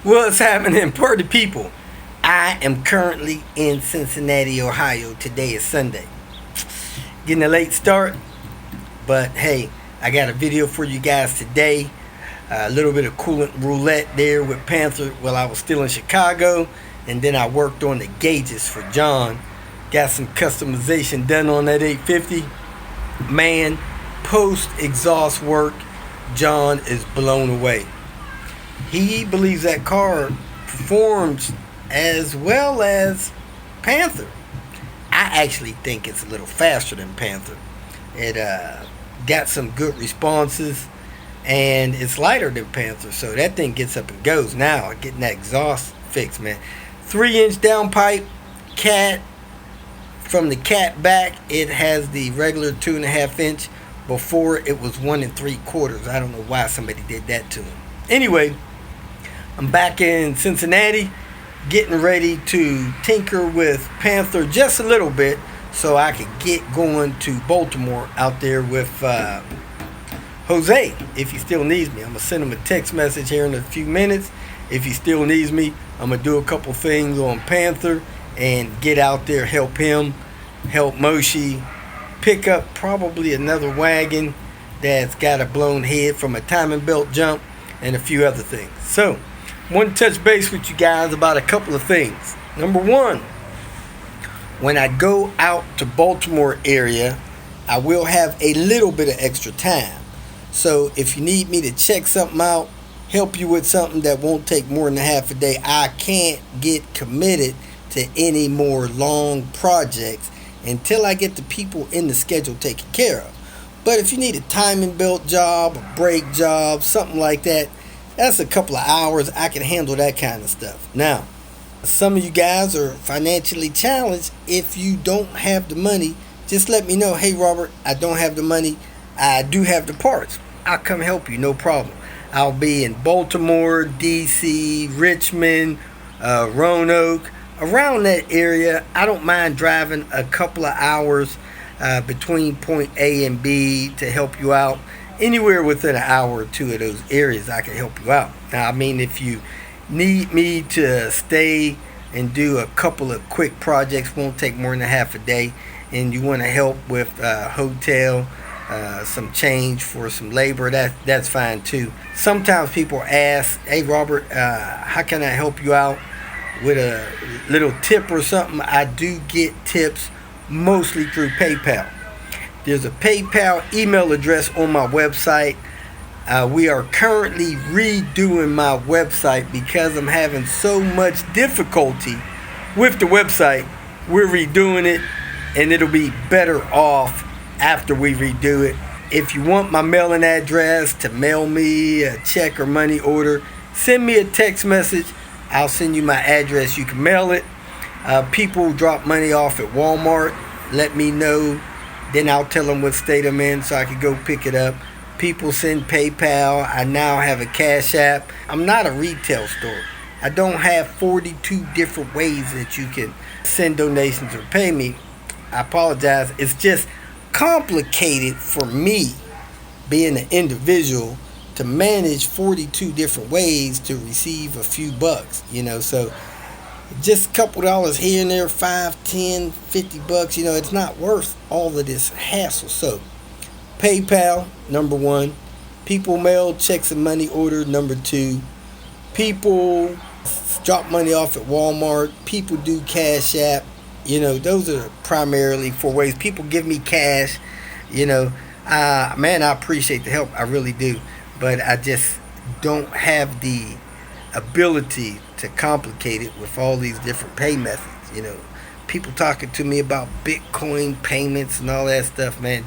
What's happening, party people? I am currently in Cincinnati, Ohio. Today is Sunday. Getting a late start, but hey, I got a video for you guys today. A little bit of coolant roulette there with Panther while I was still in Chicago, and then I worked on the gauges for John. Got some customization done on that 850. Man, post exhaust work, John is blown away. He believes that car performs as well as Panther. I actually think it's a little faster than Panther. It got some good responses, and it's lighter than Panther, so that thing gets up and goes. Now, getting that exhaust fixed, man. 3-inch downpipe, cat. From the cat back, it has the regular 2.5-inch. Before, it was 1 3/4. I don't know why somebody did that to him. Anyway, I'm back in Cincinnati, getting ready to tinker with Panther just a little bit so I could get going to Baltimore out there with Jose, if he still needs me. I'm going to send him a text message here in a few minutes. If he still needs me, I'm going to do a couple things on Panther and get out there, help him, help Moshi, pick up probably another wagon that's got a blown head from a timing belt jump, and a few other things. So, want to touch base with you guys about a couple of things. Number one, when I go out to Baltimore area, I will have a little bit of extra time. So if you need me to check something out, help you with something that won't take more than a half a day, I can't get committed to any more long projects until I get the people in the schedule taken care of. But if you need a timing belt job, a brake job, something like that, that's a couple of hours. I can handle that kind of stuff. Now, some of you guys are financially challenged. If you don't have the money, just let me know. Hey, Robert, I don't have the money. I do have the parts. I'll come help you, no problem. I'll be in Baltimore, D.C., Richmond, Roanoke, around that area. I don't mind driving a couple of hours between point A and B to help you out. Anywhere within an hour or two of those areas, I can help you out. Now, I mean, if you need me to stay and do a couple of quick projects, won't take more than a half a day, and you want to help with hotel, some change for some labor, that's fine too. Sometimes people ask, hey, Robert, how can I help you out with a little tip or something? I do get tips mostly through PayPal. There's a PayPal email address on my website. We are currently redoing my website because I'm having so much difficulty with the website. We're redoing it, and it'll be better off after we redo it. If you want my mailing address to mail me a check or money order, send me a text message. I'll send you my address. You can mail it. People drop money off at Walmart. Let me know. Then I'll tell them what state I'm in so I can go pick it up. People send PayPal. I now have a Cash App. I'm not a retail store. I don't have 42 different ways that you can send donations or pay me. I apologize. It's just complicated for me, being an individual, to manage 42 different ways to receive a few bucks, so just a couple dollars here and there, 5, 10, 50 bucks, it's not worth all of this hassle. So PayPal, number one. People mail checks and money order, number two. People drop money off at Walmart. People do Cash App. Those are primarily 4 ways. People give me cash. Man, I appreciate the help. I really do. But I just don't have the ability to complicate it with all these different pay methods. People talking to me about Bitcoin payments and all that stuff, man.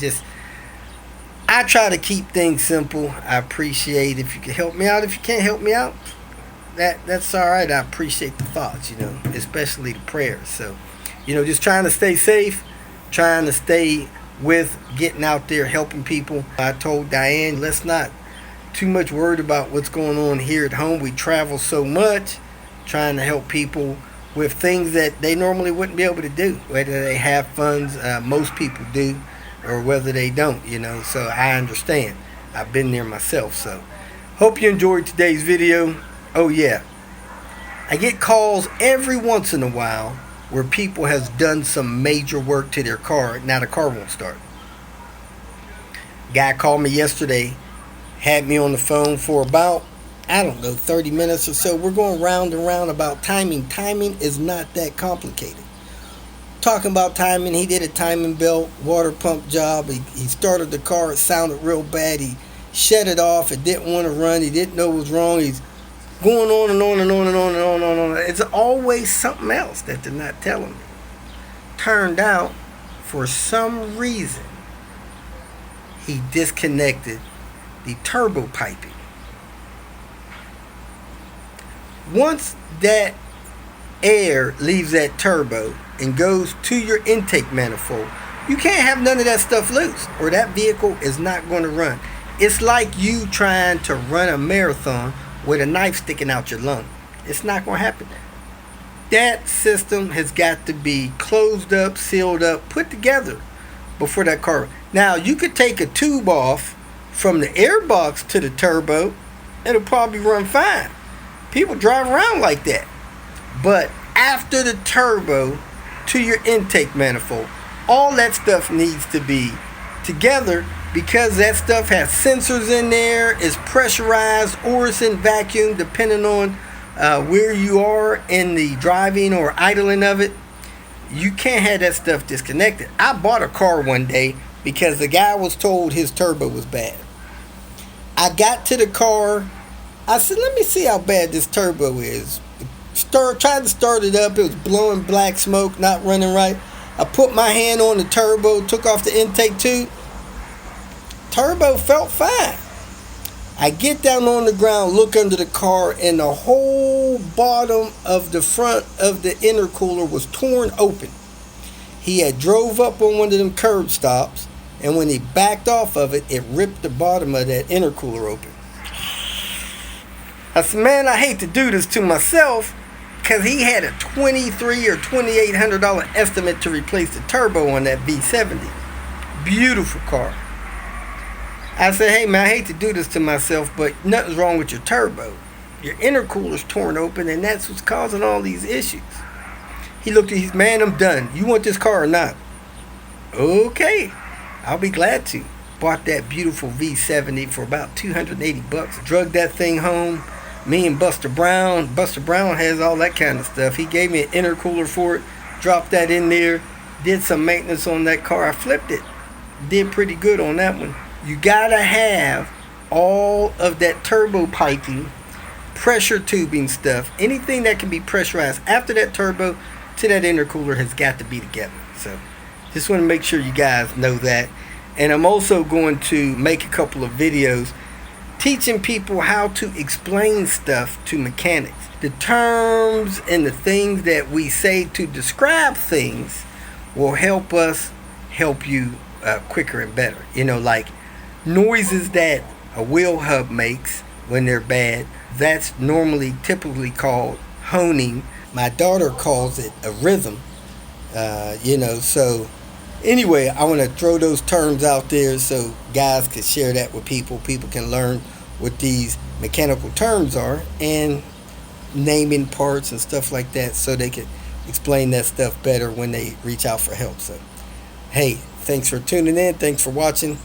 I try to keep things simple. I appreciate if you can help me out. If you can't help me out, that's all right. I appreciate the thoughts, especially the prayers. So, just trying to stay safe, trying to stay with getting out there helping people. I told Diane, let's not too much worried about what's going on here at home. We travel so much, trying to help people with things that they normally wouldn't be able to do, whether they have funds. Most people do, or whether they don't, so I understand. I've been there myself. So hope you enjoyed today's video. Oh yeah, I get calls every once in a while where people has done some major work to their car. Now the car won't start. Guy called me yesterday, had me on the phone for about, 30 minutes or so. We're going round and round about timing. Timing is not that complicated. Talking about timing, he did a timing belt, water pump job. He started the car, it sounded real bad. He shut it off, it didn't want to run, he didn't know what was wrong. He's going on and on and on and on and on and on. It's always something else that they're not telling me. Turned out, for some reason, he disconnected the turbo piping. Once that air leaves that turbo and goes to your intake manifold, you can't have none of that stuff loose, or that vehicle is not going to run. It's like you trying to run a marathon with a knife sticking out your lung. It's not going to happen. That system has got to be closed up, sealed up, put together before that car. Now, you could take a tube off from the airbox to the turbo, it'll probably run fine. People drive around like that. But after the turbo to your intake manifold, all that stuff needs to be together, because that stuff has sensors in there, is pressurized or it's in vacuum, depending on where you are in the driving or idling of it. You can't have that stuff disconnected. I bought a car one day because the guy was told his turbo was bad. I got to the car, I said, let me see how bad this turbo is. Tried to start it up, it was blowing black smoke, not running right. I put my hand on the turbo, took off the intake tube. Turbo felt fine. I get down on the ground, look under the car, and the whole bottom of the front of the intercooler was torn open. He had drove up on one of them curb stops, and when he backed off of it, it ripped the bottom of that intercooler open. I said, man, I hate to do this to myself, because he had a $2,300 or $2,800 estimate to replace the turbo on that V70. Beautiful car. I said, hey man, I hate to do this to myself, but nothing's wrong with your turbo. Your intercooler's torn open, and that's what's causing all these issues. He looked at his man, I'm done. You want this car or not? Okay, I'll be glad to. Bought that beautiful V70 for about $280. Drug that thing home. Me and Buster Brown has all that kind of stuff. He gave me an intercooler for it, dropped that in there, did some maintenance on that car. I flipped it, did pretty good on that one. You gotta have all of that turbo piping, pressure tubing stuff, anything that can be pressurized after that turbo to that intercooler has got to be together. So just want to make sure you guys know that. And I'm also going to make a couple of videos teaching people how to explain stuff to mechanics. The terms and the things that we say to describe things will help us help you quicker and better. You know, like noises that a wheel hub makes when they're bad, that's typically called honing. My daughter calls it a rhythm. So anyway, I want to throw those terms out there so guys can share that with people. People can learn what these mechanical terms are and naming parts and stuff like that, so they can explain that stuff better when they reach out for help. So, hey, thanks for tuning in. Thanks for watching.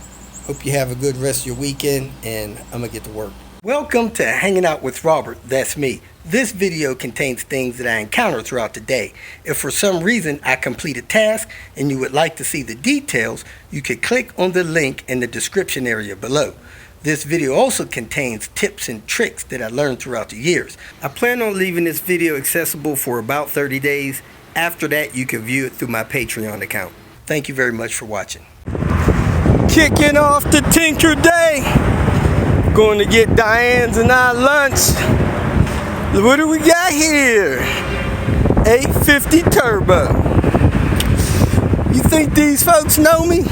Hope you have a good rest of your weekend, and I'm going to get to work. Welcome to Hanging Out with Robert. That's me. This video contains things that I encounter throughout the day. If for some reason I complete a task and you would like to see the details, you can click on the link in the description area below. This video also contains tips and tricks that I learned throughout the years. I plan on leaving this video accessible for about 30 days. After that, you can view it through my Patreon account. Thank you very much for watching. Kicking off the Tinker Day. Going to get Diane's and I lunch. What do we got here? 850 Turbo. You think these folks know me?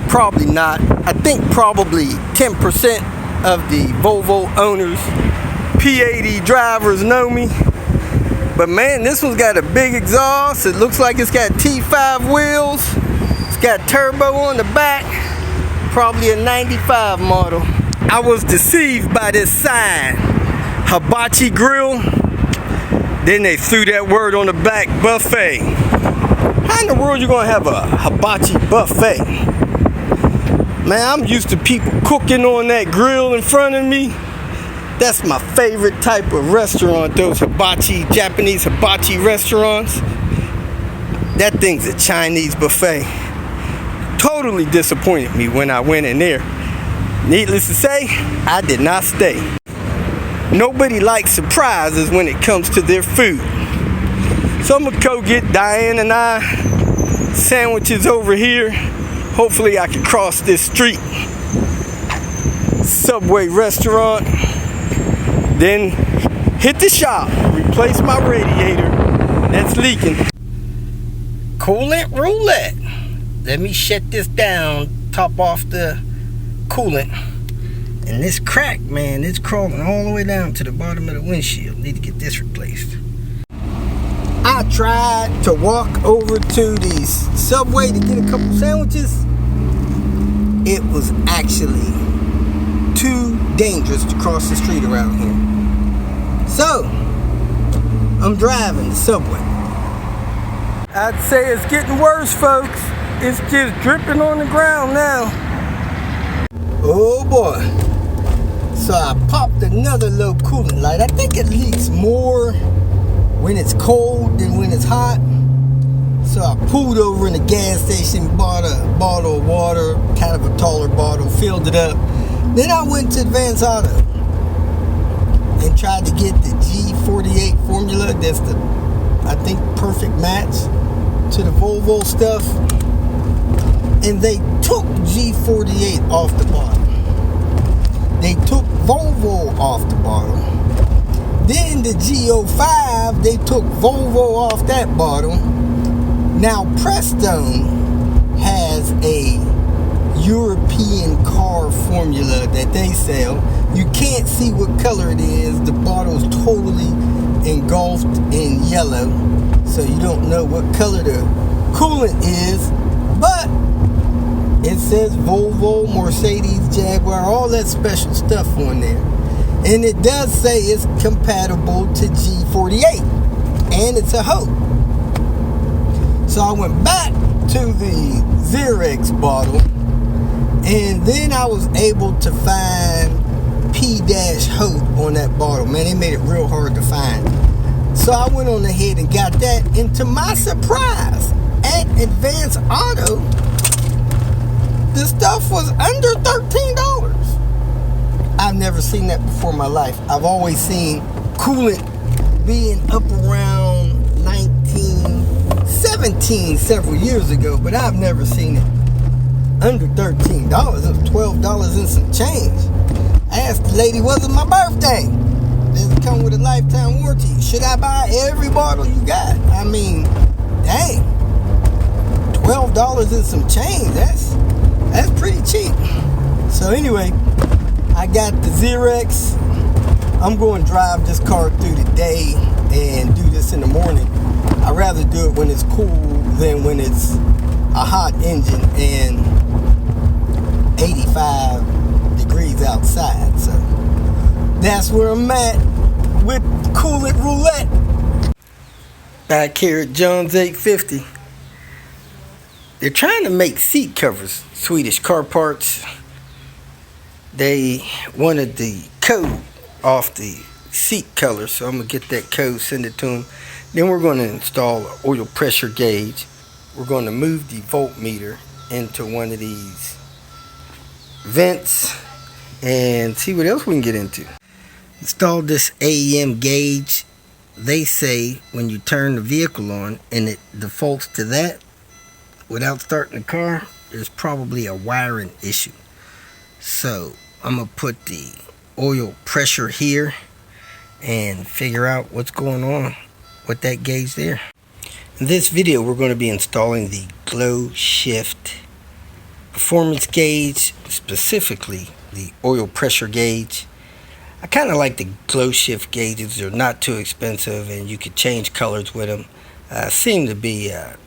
Probably not. I think probably 10% of the Volvo owners, P80 drivers know me. But man, this one's got a big exhaust. It looks like it's got T5 wheels. It's got turbo on the back. Probably a 95 model. I was deceived by this sign. Hibachi grill. Then they threw that word on the back, buffet. How in the world you gonna have a hibachi buffet? Man, I'm used to people cooking on that grill in front of me. That's my favorite type of restaurant, those hibachi, Japanese hibachi restaurants. That thing's a Chinese buffet. Totally disappointed me when I went in there. Needless to say, I did not stay. Nobody likes surprises when it comes to their food. So I'm gonna go get Diane and I sandwiches over here. Hopefully I can cross this street. Subway restaurant. Then hit the shop, replace my radiator that's leaking. Coolant roulette. Let me shut this down, top off the coolant. And this crack, man, it's crawling all the way down to the bottom of the windshield. Need to get this replaced. I tried to walk over to the Subway to get a couple sandwiches. It was actually too dangerous to cross the street around here. So, I'm driving the Subway. I'd say it's getting worse, folks. It's just dripping on the ground now. Oh boy. So I popped another low coolant light. I think it leaks more when it's cold than when it's hot. So I pulled over in the gas station, bought a bottle of water, kind of a taller bottle, filled it up. Then I went to Advanced Auto and tried to get the G48 formula. That's the, I think, perfect match to the Volvo stuff. And they took G48 off the bottom. They took Volvo off the bottom. Then the G05, they took Volvo off that bottom. Now Prestone has a European car formula that they sell. You can't see what color it is. The bottle's totally engulfed in yellow, so you don't know what color the coolant is. But it says Volvo, Mercedes, Jaguar, all that special stuff on there. And it does say it's compatible to G48. And it's a hope. So I went back to the Zerex bottle. And then I was able to find P-Hope on that bottle. Man, they made it real hard to find. So I went on ahead and got that. And to my surprise, at Advanced Auto, the stuff was under $13. I've never seen that before in my life. I've always seen coolant being up around 1917 several years ago, but I've never seen it under $13. It was $12 and some change. I asked the lady, was it my birthday? Does it come with a lifetime warranty? Should I buy every bottle you got? I mean, dang. $12 and some change. That's pretty cheap. So anyway, I got the Zerex. I'm going to drive this car through the day and do this in the morning. I'd rather do it when it's cool than when it's a hot engine and 85 degrees outside. So that's where I'm at with Coolant Roulette. Back here at John's 850. They're trying to make seat covers, Swedish car parts. They wanted the code off the seat color, so I'm going to get that code, send it to them. Then we're going to install an oil pressure gauge. We're going to move the voltmeter into one of these vents and see what else we can get into. Installed this AEM gauge. They say when you turn the vehicle on and it defaults to that without starting the car, there's probably a wiring issue. So I'm going to put the oil pressure here and figure out what's going on with that gauge there. In this video, we're going to be installing the Glow Shift performance gauge, specifically the oil pressure gauge. I kind of like the Glow Shift gauges. They're not too expensive and you could change colors with them. Seem to be a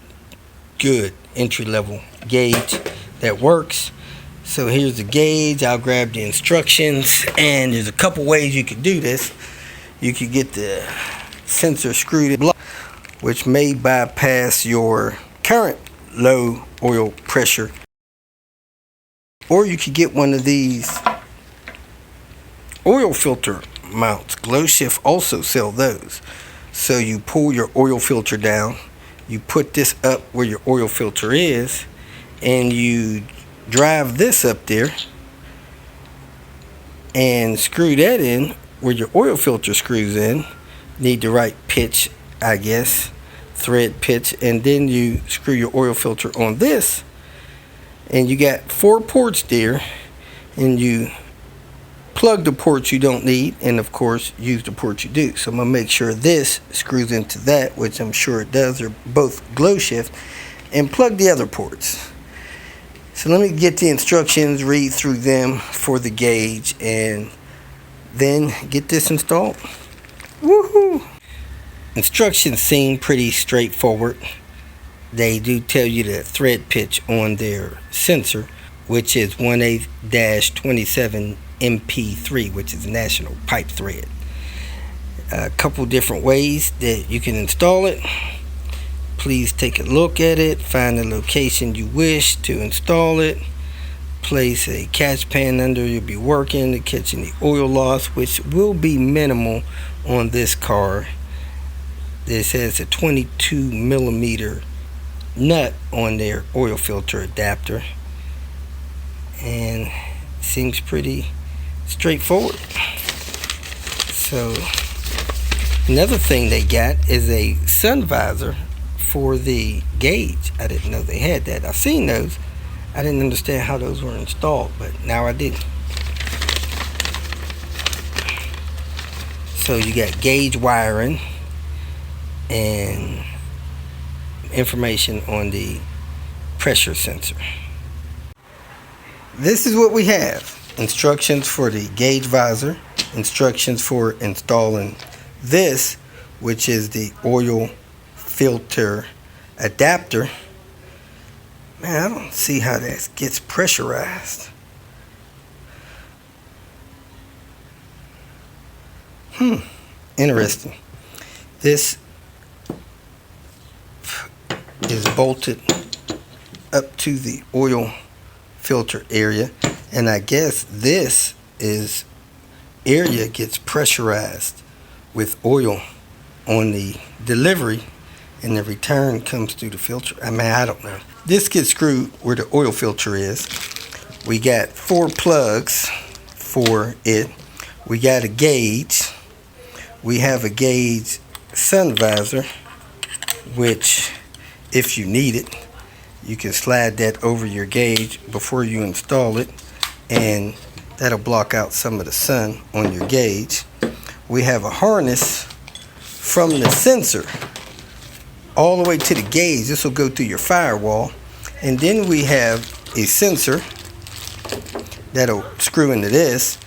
good entry-level gauge that works. So here's the gauge. I'll grab the instructions, and there's a couple ways you could do this. You could get the sensor screwed in, which may bypass your current low oil pressure. Or you could get one of these oil filter mounts. Glow Shift also sell those. So you pull your oil filter down, you put this up where your oil filter is, and you drive this up there and screw that in where your oil filter screws in. Need the right pitch, I guess, thread pitch, and then you screw your oil filter on this, and you got 4 ports there, and you plug the ports you don't need, and of course use the ports you do. So I'm gonna make sure this screws into that, which I'm sure it does. They're both Glow Shift, and plug the other ports. So let me get the instructions, read through them for the gauge, and then get this installed. Woohoo! Instructions seem pretty straightforward. They do tell you the thread pitch on their sensor, which is 1/8-27 MP3, which is national pipe thread. A couple different ways that you can install it. Please take a look at it, find the location you wish to install it, place a catch pan under you'll be working to catch any oil loss, which will be minimal on this car. This has a 22 millimeter nut on their oil filter adapter, and seems pretty straightforward. So another thing they got is a sun visor for the gauge. I didn't know they had that. I've seen those. I didn't understand how those were installed, but now I do. So you got gauge wiring and information on the pressure sensor. This is what we have. Instructions for the gauge visor, instructions for installing this, which is the oil filter adapter. Man, I don't see how that gets pressurized. Interesting. This is bolted up to the oil filter area, and I guess this is area gets pressurized with oil on the delivery, and the return comes through the filter. I mean, I don't know. This gets screwed where the oil filter is. We got 4 plugs for it. We got a gauge. We have a gauge sun visor, which if you need it, you can slide that over your gauge before you install it, and that'll block out some of the sun on your gauge. We have a harness from the sensor all the way to the gauge. This will go through your firewall, and then we have a sensor that'll screw into this.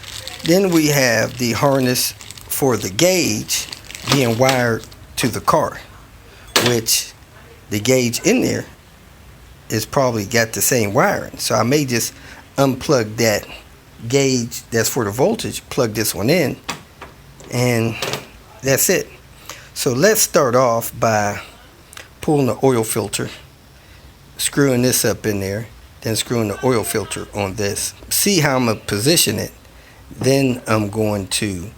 Then we have the harness for the gauge being wired to the car, which the gauge in there is probably got the same wiring. So I may just unplug that gauge that's for the voltage, plug this one in, and that's it. So let's start off by pulling the oil filter, screwing this up in there, then screwing the oil filter on this. See how I'm going to position it. Then I'm going to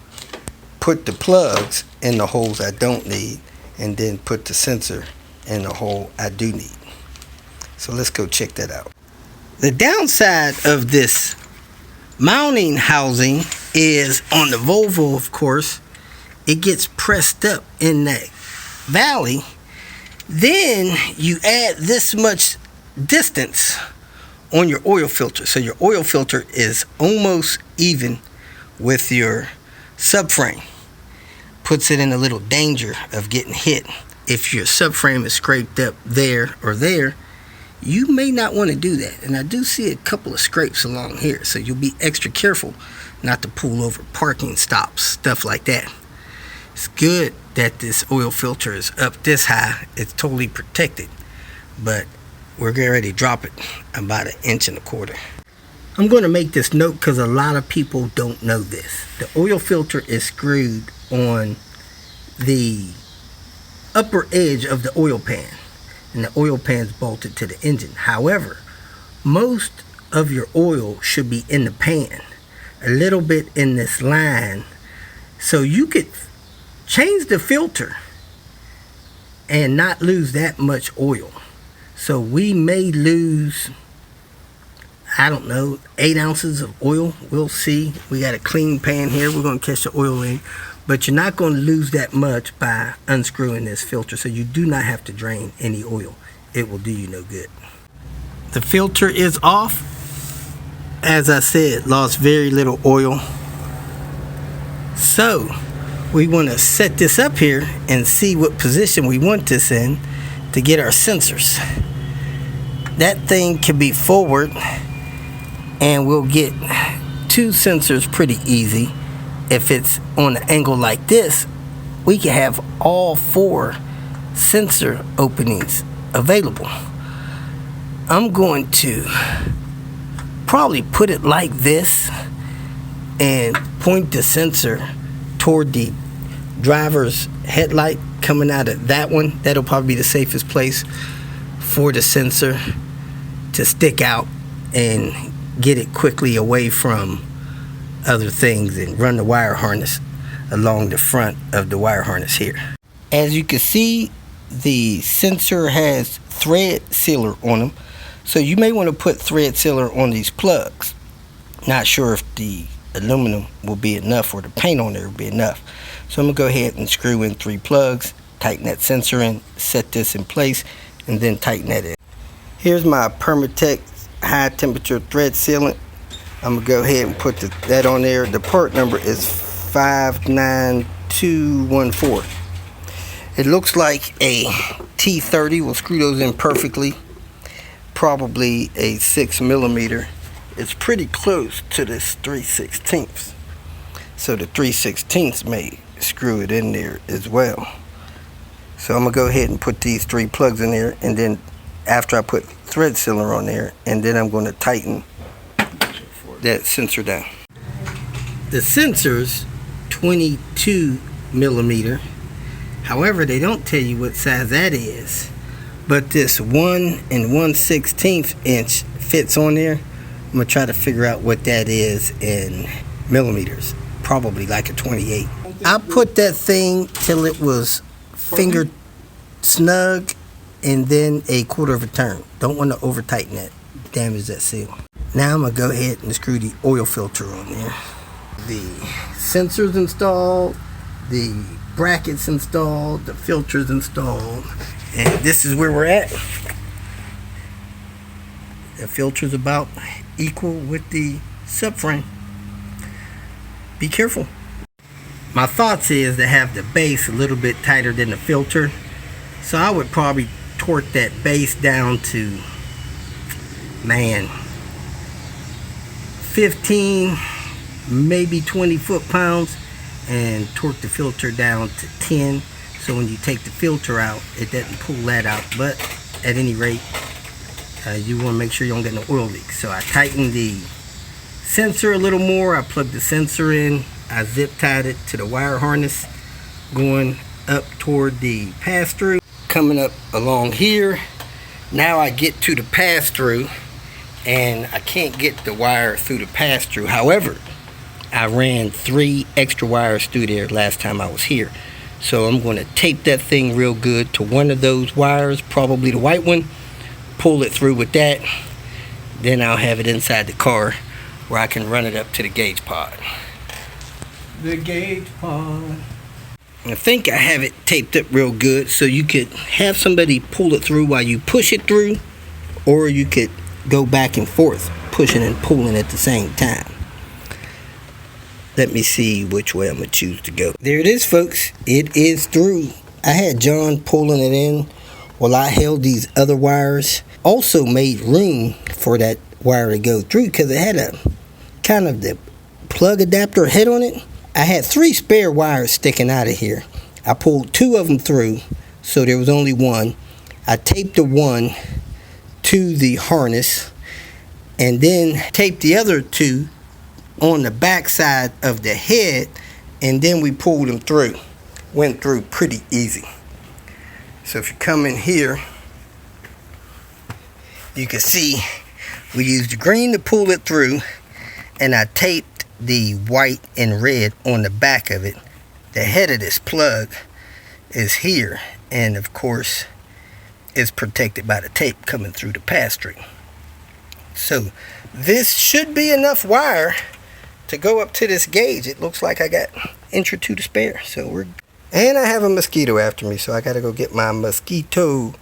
put the plugs in the holes I don't need, and then put the sensor in the hole I do need. So let's go check that out. The downside of this mounting housing is on the Volvo, of course, it gets pressed up in that valley. Then you add this much distance on your oil filter. So your oil filter is almost even with your subframe. Puts it in a little danger of getting hit. If your subframe is scraped up there or there, you may not want to do that. And I do see a couple of scrapes along here, so you'll be extra careful not to pull over parking stops, stuff like that. It's good that this oil filter is up this high. It's totally protected, but we're getting ready to drop it about 1.25 inches. I'm going to make this note because a lot of people don't know this. The oil filter is screwed on the upper edge of the oil pan, and the oil pan's bolted to the engine. However, most of your oil should be in the pan, a little bit in this line, so you could change the filter and not lose that much oil. So we may lose, I don't know, 8 ounces of oil. We'll see. We got a clean pan here. We're going to catch the oil in. But you're not going to lose that much by unscrewing this filter. So you do not have to drain any oil. It will do you no good. The filter is off. As I said, lost very little oil. So we want to set this up here and see what position we want this in to get our sensors. That thing can be forward, and we'll get 2 sensors pretty easy. If it's on an angle like this, we can have all 4 sensor openings available. I'm going to probably put it like this and point the sensor toward the driver's headlight coming out of that one. That'll probably be the safest place for the sensor to stick out and get it quickly away from other things, and run the wire harness along the front of the wire harness here. As you can see, the sensor has thread sealer on them, so you may want to put thread sealer on these plugs. Not sure if the aluminum will be enough or the paint on there will be enough. So I'm going to go ahead and screw in 3 plugs, tighten that sensor in, set this in place, and then tighten that in. Here's my Permatex high temperature thread sealant. I'm going to go ahead and put that on there. The part number is 59214. It looks like a T30. We'll screw those in perfectly. Probably a 6mm. It's pretty close to this 3/16. So the 3/16 may screw it in there as well. So I'm going to go ahead and put these 3 plugs in there, and then after I put thread sealer on there, and then I'm going to tighten that sensor down. The sensor's 22mm. However, they don't tell you what size that is. But this 1 1/16 inch fits on there. I'm going to try to figure out what that is in millimeters. Probably like a 28. I put that thing till it was finger snug, and then a 1/4 of a turn. Don't want to over tighten that, damage that seal. Now I'm going to go ahead and screw the oil filter on there. The sensors installed, the brackets installed, the filters installed, and this is where we're at. The filter's about equal with the subframe. Be careful. My thoughts is to have the base a little bit tighter than the filter, so I would probably torque that base down to 15, maybe 20 foot-pounds, and torque the filter down to 10, so when you take the filter out, it doesn't pull that out. But at any rate, you want to make sure you don't get no oil leaks. So I tightened the sensor a little more. I plugged the sensor in. I zip tied it to the wire harness going up toward the pass-through. Coming up along here, now I get to the pass-through, and I can't get the wire through the pass-through. However, I ran 3 extra wires through there last time I was here. So I'm going to tape that thing real good to one of those wires, probably the white one, pull it through with that, then I'll have it inside the car where I can run it up to the gauge pod. The gauge pod. I think I have it taped up real good, so you could have somebody pull it through while you push it through, or you could go back and forth, pushing and pulling at the same time. Let me see which way I'm going to choose to go. There it is, folks. It is through. I had John pulling it in while I held these other wires. Also made room for that wire to go through because it had a kind of the plug adapter head on it. I had 3 spare wires sticking out of here. I pulled 2 of them through, so there was only 1. I taped the 1 to the harness, and then taped the other 2 on the back side of the head, and then we pulled them through. went through pretty easy. So if you come in here, you can see we used the green to pull it through, and I taped the white and red on the back of it. The head of this plug is here, and of course is protected by the tape coming through the pass-through. So this should be enough wire to go up to this gauge. It looks like I got an inch or two to spare. And I have a mosquito after me, so I gotta go get my mosquito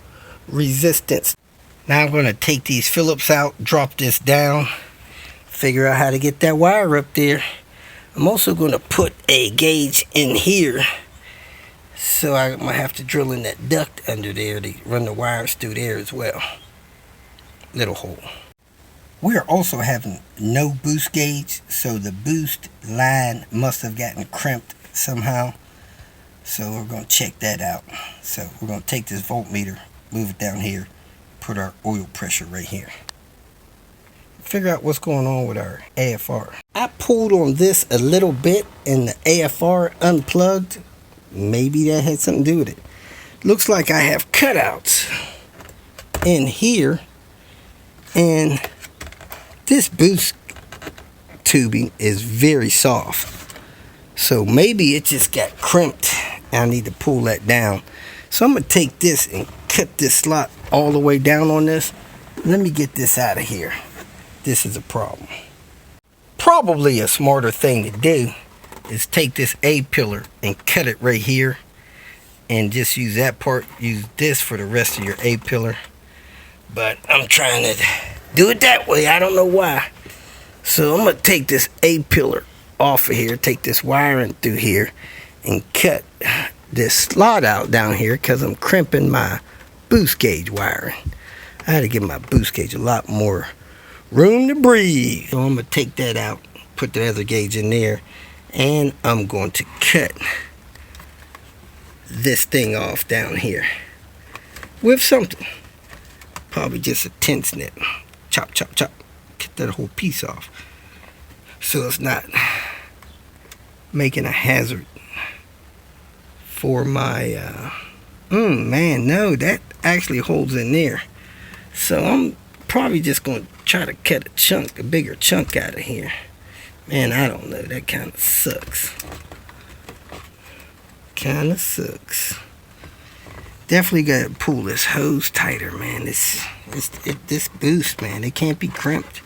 resistance. Now I'm gonna take these Phillips out, drop this down, figure out how to get that wire up there. I'm also gonna put a gauge in here, so I'm gonna have to drill in that duct under there to run the wires through there as well. Little hole. We're also having no boost gauge, so the boost line must have gotten crimped somehow. So we're going to check that out. So we're going to take this voltmeter, move it down here, put our oil pressure right here. Figure out what's going on with our AFR. I pulled on this a little bit and the AFR unplugged. Maybe that had something to do with it. Looks like I have cutouts in here, and this boost tubing is very soft, so maybe it just got crimped. I need to pull that down. So I'm going to take this and cut this slot all the way down on this. Let me get this out of here. This is a problem. Probably a smarter thing to do is take this A-pillar and cut it right here, and just use that part. Use this for the rest of your A-pillar. But I'm trying to do it that way. I don't know why. So I'm going to take this A-pillar off of here, take this wiring through here, and cut this slot out down here because I'm crimping my boost gauge wiring. I had to give my boost gauge a lot more room to breathe. So I'm going to take that out, put the other gauge in there, and I'm going to cut this thing off down here with something. Probably just a 10 snip. Chop, chop, chop. Get that whole piece off, so it's not making a hazard for my man, no, that actually holds in there. So I'm probably just going to try to cut a bigger chunk out of here. Man, I don't know, that kind of sucks. Definitely got to pull this hose tighter, man. This boost, man, it can't be crimped.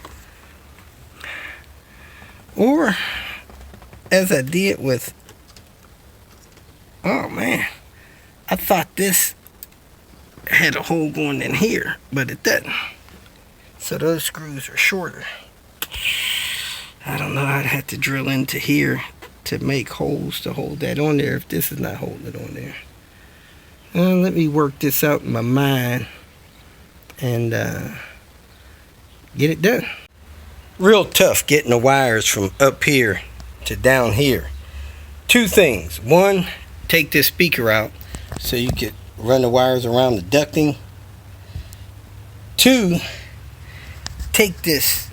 Or as I did with, oh man, I thought this had a hole going in here, but it doesn't. So those screws are shorter. I don't know, I'd have to drill into here to make holes to hold that on there if this is not holding it on there. Let me work this out in my mind and get it done. Real tough getting the wires from up here to down here. Two things. One, take this speaker out so you could run the wires around the ducting. Two, take this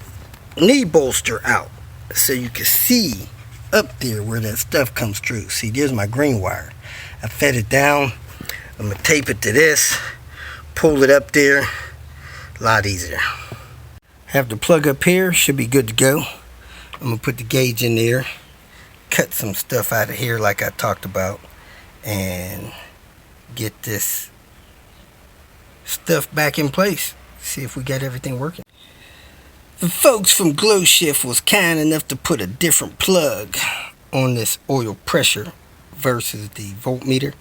knee bolster out so you can see up there where that stuff comes through. See, there's my green wire. I fed it down. I'm going to tape it to this, pull it up there. A lot easier. Have the plug up here, should be good to go. I'm going to put the gauge in there, cut some stuff out of here like I talked about, and get this stuff back in place. See if we got everything working. The folks from Glow Shift was kind enough to put a different plug on this oil pressure versus the voltmeter.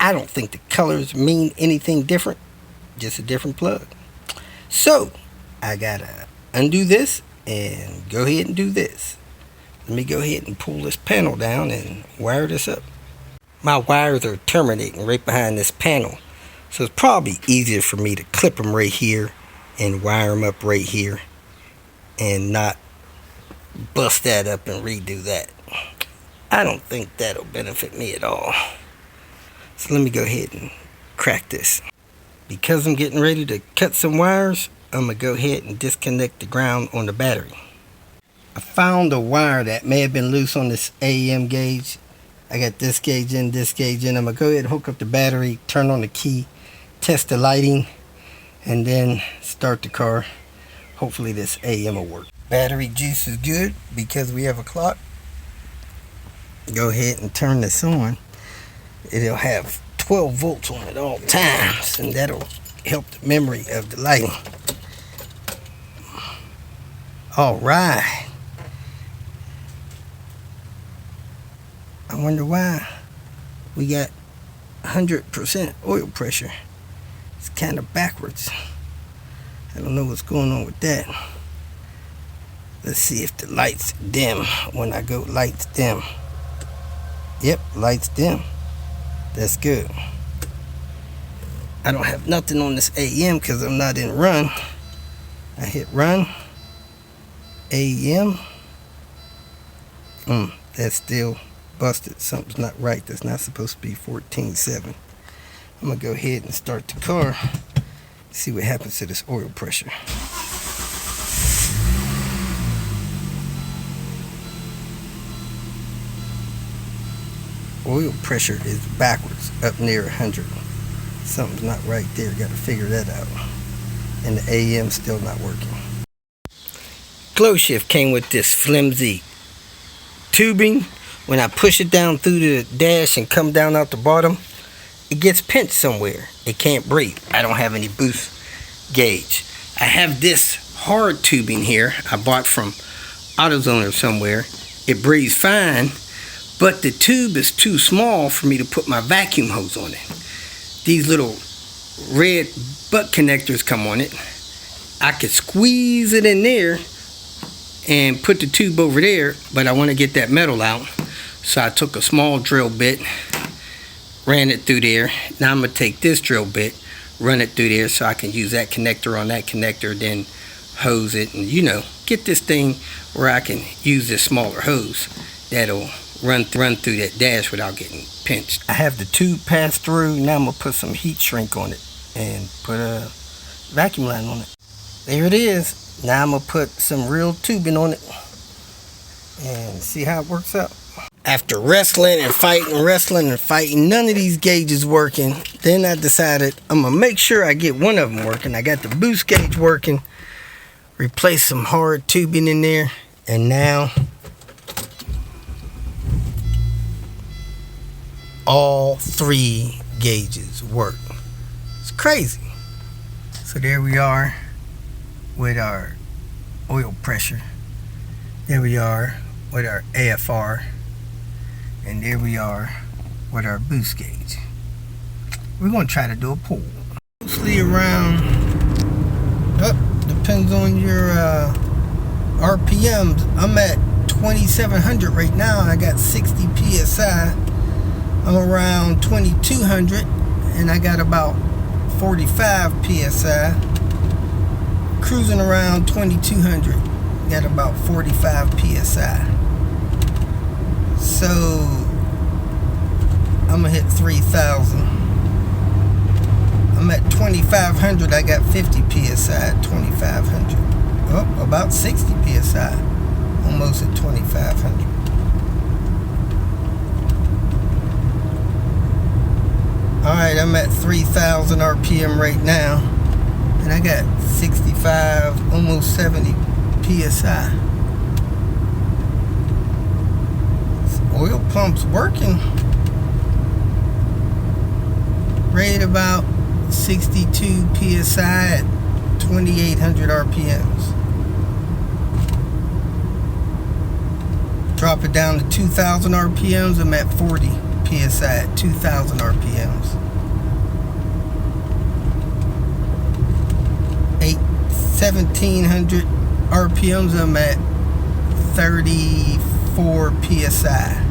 I don't think the colors mean anything different, just a different plug. So I gotta undo this and go ahead and do this. Let me go ahead and pull this panel down and wire this up. My wires are terminating right behind this panel, so it's probably easier for me to clip them right here and wire them up right here and not bust that up and redo that. I don't think that'll benefit me at all. So let me go ahead and crack this. Because I'm getting ready to cut some wires, I'm going to go ahead and disconnect the ground on the battery. I found a wire that may have been loose on this AEM gauge. I got this gauge in, this gauge in. I'm going to go ahead and hook up the battery, turn on the key, test the lighting, and then start the car. Hopefully this AM will work. Battery juice is good because we have a clock. Go ahead and turn this on. It'll have 12 volts on at all times, and that'll help the memory of the lighting. All right. I wonder why we got 100% oil pressure. It's kind of backwards. I don't know what's going on with that. Let's see if the lights dim when I go lights dim. Yep, lights dim. That's good. I don't have nothing on this AM because I'm not in run. I hit run. AM. That's still busted. Something's not right. That's not supposed to be 14.7. I'm gonna go ahead and start the car. See what happens to this oil pressure. Oil pressure is backwards, up near 100. Something's not right there. Got to figure that out. And the AM still not working. Close shift came with this flimsy tubing. When I push it down through the dash and come down out the bottom, it gets pinched somewhere. It can't breathe. I don't have any boost gauge. I have this hard tubing here I bought from AutoZone or somewhere. It breathes fine, but the tube is too small for me to put my vacuum hose on it. These little red butt connectors come on it. I could squeeze it in there and put the tube over there, but I want to get that metal out. So I took a small drill bit, ran it through there. Now I'm going to take this drill bit, run it through there so I can use that connector on that connector, then hose it, and get this thing where I can use this smaller hose that'll run through that dash without getting pinched. I have the tube passed through. Now I'm going to put some heat shrink on it and put a vacuum line on it. There it is. Now I'm going to put some real tubing on it and see how it works out. After wrestling and fighting, none of these gauges working. Then I decided I'm going to make sure I get one of them working. I got the boost gauge working. Replace some hard tubing in there. And now all 3 gauges work. It's crazy. So there we are with our oil pressure. There we are with our AFR. And there we are with our boost gauge. We're going to try to do a pull. Mostly around, depends on your RPMs. I'm at 2,700 right now. I got 60 PSI. I'm around 2,200 and I got about 45 PSI. Cruising around 2,200. Got about 45 PSI. So I'm gonna hit 3,000. I'm at 2,500. I got 50 PSI at 2,500. Oh, about 60 PSI. Almost at 2,500. Alright, I'm at 3,000 RPM right now. And I got 65, almost 70 PSI. Oil pump's working. Rate about 62 PSI at 2,800 RPMs. Drop it down to 2,000 RPMs. I'm at 40 PSI at 2,000 RPMs. 1,700 RPMs. I'm at 34 PSI.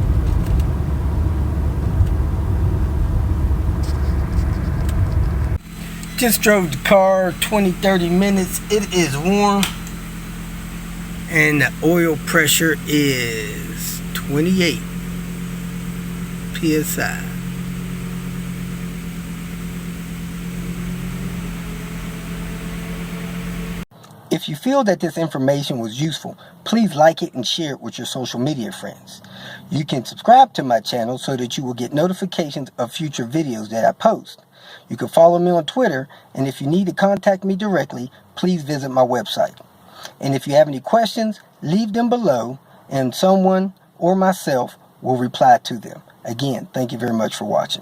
Just drove the car 20-30 minutes. It is warm and the oil pressure is 28 PSI. If you feel that this information was useful, please like it and share it with your social media friends. You can subscribe to my channel so that you will get notifications of future videos that I post. You can follow me on Twitter, and if you need to contact me directly, please visit my website. And if you have any questions, leave them below, and someone or myself will reply to them. Again, thank you very much for watching.